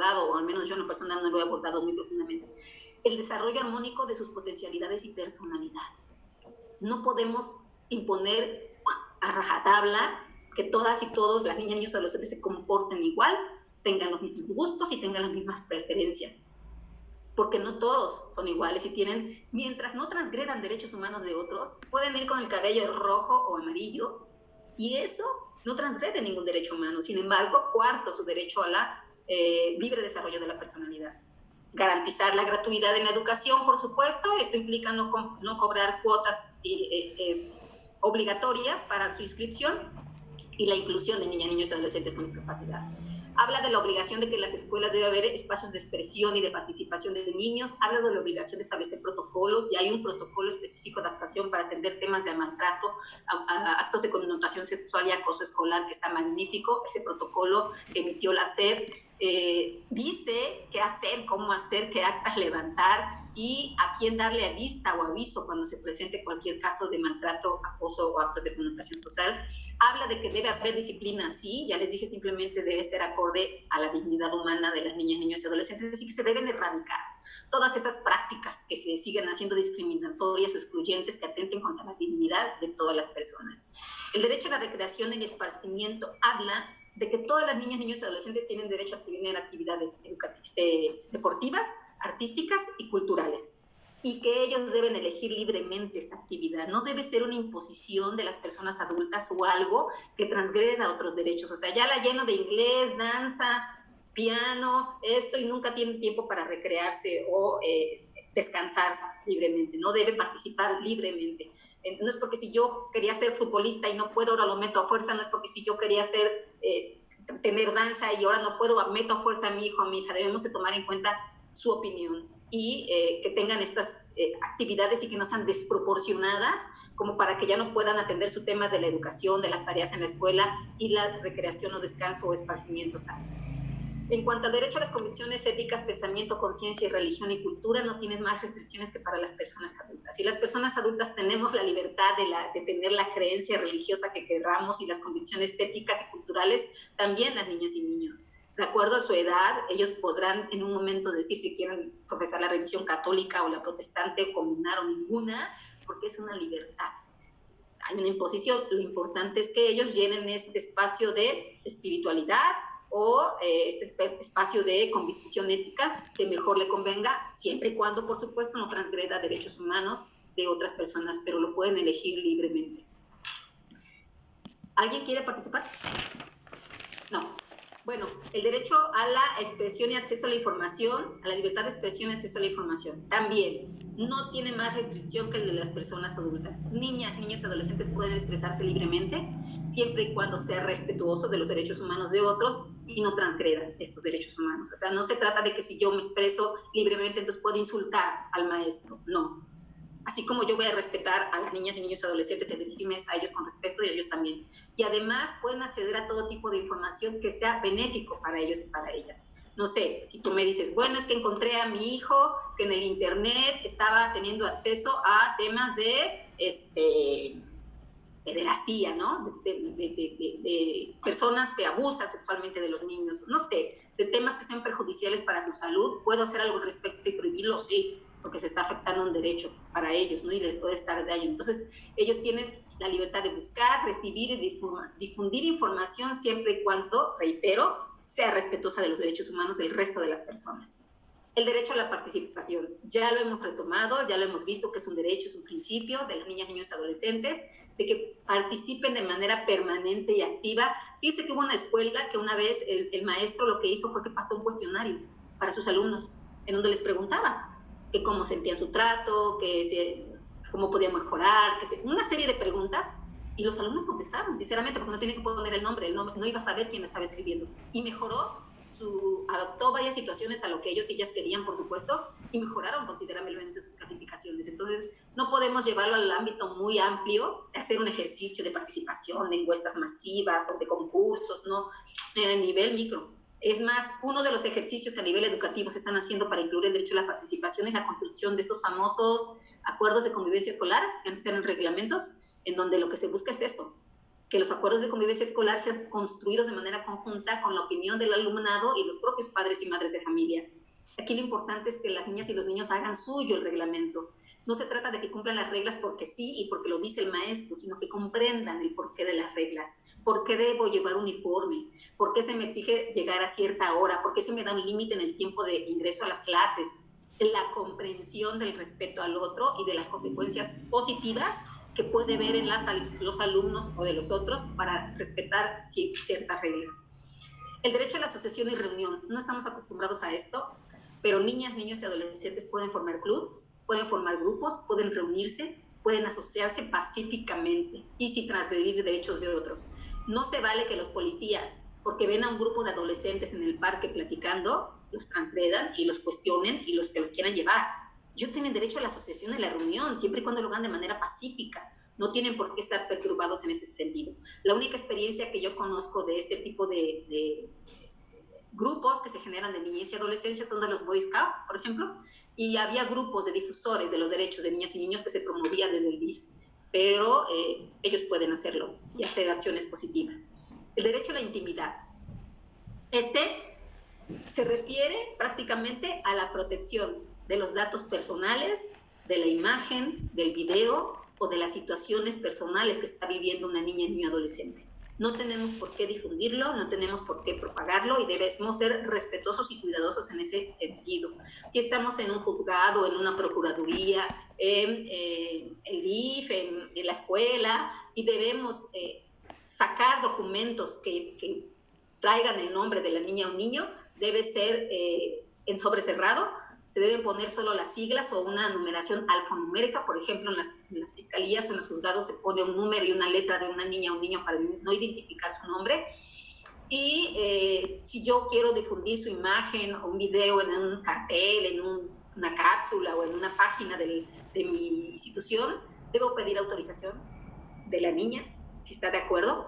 abordado, o al menos yo en lo personal no lo he abordado muy profundamente, el desarrollo armónico de sus potencialidades y personalidad. No podemos imponer a rajatabla que todas y todos, las niñas, niños, adolescentes, se comporten igual, tengan los mismos gustos y tengan las mismas preferencias, porque no todos son iguales y tienen, mientras no transgredan derechos humanos de otros, pueden ir con el cabello rojo o amarillo, y eso no transgrede ningún derecho humano. Sin embargo, cuarto, su derecho a la libre desarrollo de la personalidad. Garantizar la gratuidad en la educación, por supuesto. Esto implica no cobrar cuotas obligatorias para su inscripción, y la inclusión de niñas, niños y adolescentes con discapacidad. Habla de la obligación de que en las escuelas debe haber espacios de expresión y de participación de niños. Habla de la obligación de establecer protocolos, y hay un protocolo específico de actuación para atender temas de maltrato, actos de connotación sexual y acoso escolar, que está magnífico. Ese protocolo que emitió la SEP dice qué hacer, cómo hacer, qué actas levantar y a quién darle avista o aviso cuando se presente cualquier caso de maltrato, acoso o actos de connotación social. Habla de que debe haber disciplina, sí, ya les dije, simplemente debe ser acorde a la dignidad humana de las niñas, niños y adolescentes, así que se deben erradicar todas esas prácticas que se siguen haciendo discriminatorias o excluyentes, que atenten contra la dignidad de todas las personas. El derecho a la recreación y el esparcimiento habla de que todas las niñas, niños y adolescentes tienen derecho a tener actividades deportivas, artísticas y culturales, y que ellos deben elegir libremente esta actividad. No debe ser una imposición de las personas adultas o algo que transgreda otros derechos. O sea, ya la lleno de inglés, danza, piano, esto, y nunca tienen tiempo para recrearse o descansar libremente. No debe participar libremente. No es porque si yo quería ser futbolista y no puedo, ahora lo meto a fuerza. No es porque si yo quería tener danza y ahora no puedo, meto a fuerza a mi hijo o a mi hija. Debemos de tomar en cuenta su opinión y que tengan estas actividades y que no sean desproporcionadas, como para que ya no puedan atender su tema de la educación, de las tareas en la escuela y la recreación o descanso o esparcimiento sano. En cuanto al derecho a las convicciones éticas, pensamiento, conciencia y religión y cultura, no tienen más restricciones que para las personas adultas. Y las personas adultas tenemos la libertad de tener la creencia religiosa que queramos, y las convicciones éticas y culturales también las niñas y niños. De acuerdo a su edad, ellos podrán en un momento decir si quieren profesar la religión católica o la protestante, o combinar o ninguna, porque es una libertad. Hay una imposición. Lo importante es que ellos llenen este espacio de espiritualidad o este espacio de convicción ética que mejor le convenga, siempre y cuando, por supuesto, no transgreda derechos humanos de otras personas, pero lo pueden elegir libremente. ¿Alguien quiere participar? No. Bueno, el derecho a la expresión y acceso a la información, a la libertad de expresión y acceso a la información, también no tiene más restricción que el de las personas adultas. Niñas, niños y adolescentes pueden expresarse libremente, siempre y cuando sea respetuoso de los derechos humanos de otros y no transgredan estos derechos humanos. O sea, no se trata de que si yo me expreso libremente, entonces puedo insultar al maestro, no. Así como yo voy a respetar a las niñas y niños adolescentes y dirigirme a ellos con respeto, y ellos también. Y además pueden acceder a todo tipo de información que sea benéfico para ellos y para ellas. No sé, si tú me dices, bueno, es que encontré a mi hijo que en el internet estaba teniendo acceso a temas de pederastía, ¿no? De personas que abusan sexualmente de los niños, no sé, de temas que sean perjudiciales para su salud. ¿Puedo hacer algo al respecto y prohibirlo? Sí, porque se está afectando un derecho para ellos, ¿no? Y les puede estar daño. Entonces, ellos tienen la libertad de buscar, recibir y difundir información, siempre y cuando, reitero, sea respetuosa de los derechos humanos del resto de las personas. El derecho a la participación, ya lo hemos retomado, ya lo hemos visto que es un derecho, es un principio de las niñas, niños y adolescentes, de que participen de manera permanente y activa. Fíjense que hubo una escuela que una vez el maestro lo que hizo fue que pasó un cuestionario para sus alumnos, en donde les preguntaba que cómo sentían su trato, cómo podían mejorar, una serie de preguntas, y los alumnos contestaron, sinceramente, porque no tienen que poner el nombre, no iba a saber quién lo estaba escribiendo, y mejoró, adoptó varias situaciones a lo que ellos y ellas querían, por supuesto, y mejoraron considerablemente sus calificaciones. Entonces, no podemos llevarlo al ámbito muy amplio, de hacer un ejercicio de participación, de encuestas masivas o de concursos, no, en el nivel micro. Es más, uno de los ejercicios que a nivel educativo se están haciendo para incluir el derecho a la participación es la construcción de estos famosos acuerdos de convivencia escolar, que antes eran reglamentos, en donde lo que se busca es eso, que los acuerdos de convivencia escolar sean construidos de manera conjunta con la opinión del alumnado y los propios padres y madres de familia. Aquí lo importante es que las niñas y los niños hagan suyo el reglamento. No se trata de que cumplan las reglas porque sí y porque lo dice el maestro, sino que comprendan el porqué de las reglas. ¿Por qué debo llevar uniforme? ¿Por qué se me exige llegar a cierta hora? ¿Por qué se me da un límite en el tiempo de ingreso a las clases? La comprensión del respeto al otro y de las consecuencias positivas que puede ver en los alumnos o de los otros para respetar ciertas reglas. El derecho a la asociación y reunión. No estamos acostumbrados a esto, pero niñas, niños y adolescentes pueden formar clubs, pueden formar grupos, pueden reunirse, pueden asociarse pacíficamente y sin transgredir derechos de otros. No se vale que los policías, porque ven a un grupo de adolescentes en el parque platicando, los transgredan y los cuestionen y se los quieran llevar. Ellos tienen derecho a la asociación y la reunión, siempre y cuando lo hagan de manera pacífica. No tienen por qué estar perturbados en ese sentido. La única experiencia que yo conozco de este tipo de grupos que se generan de niñez y adolescencia son de los Boy Scouts, por ejemplo, y había grupos de difusores de los derechos de niñas y niños que se promovían desde el DIF, pero ellos pueden hacerlo y hacer acciones positivas. El derecho a la intimidad. Se refiere prácticamente a la protección de los datos personales, de la imagen, del video o de las situaciones personales que está viviendo una niña, niño, adolescente. No tenemos por qué difundirlo, no tenemos por qué propagarlo y debemos ser respetuosos y cuidadosos en ese sentido. Si estamos en un juzgado, en una procuraduría, en el DIF, en la escuela, y debemos sacar documentos que traigan el nombre de la niña o niño, debe ser en sobre cerrado, se deben poner solo las siglas o una numeración alfanumérica. Por ejemplo, en las fiscalías o en los juzgados se pone un número y una letra de una niña o un niño para no identificar su nombre. Y si yo quiero difundir su imagen o un video en un cartel, en una cápsula o en una página de mi institución, debo pedir autorización de la niña, si está de acuerdo.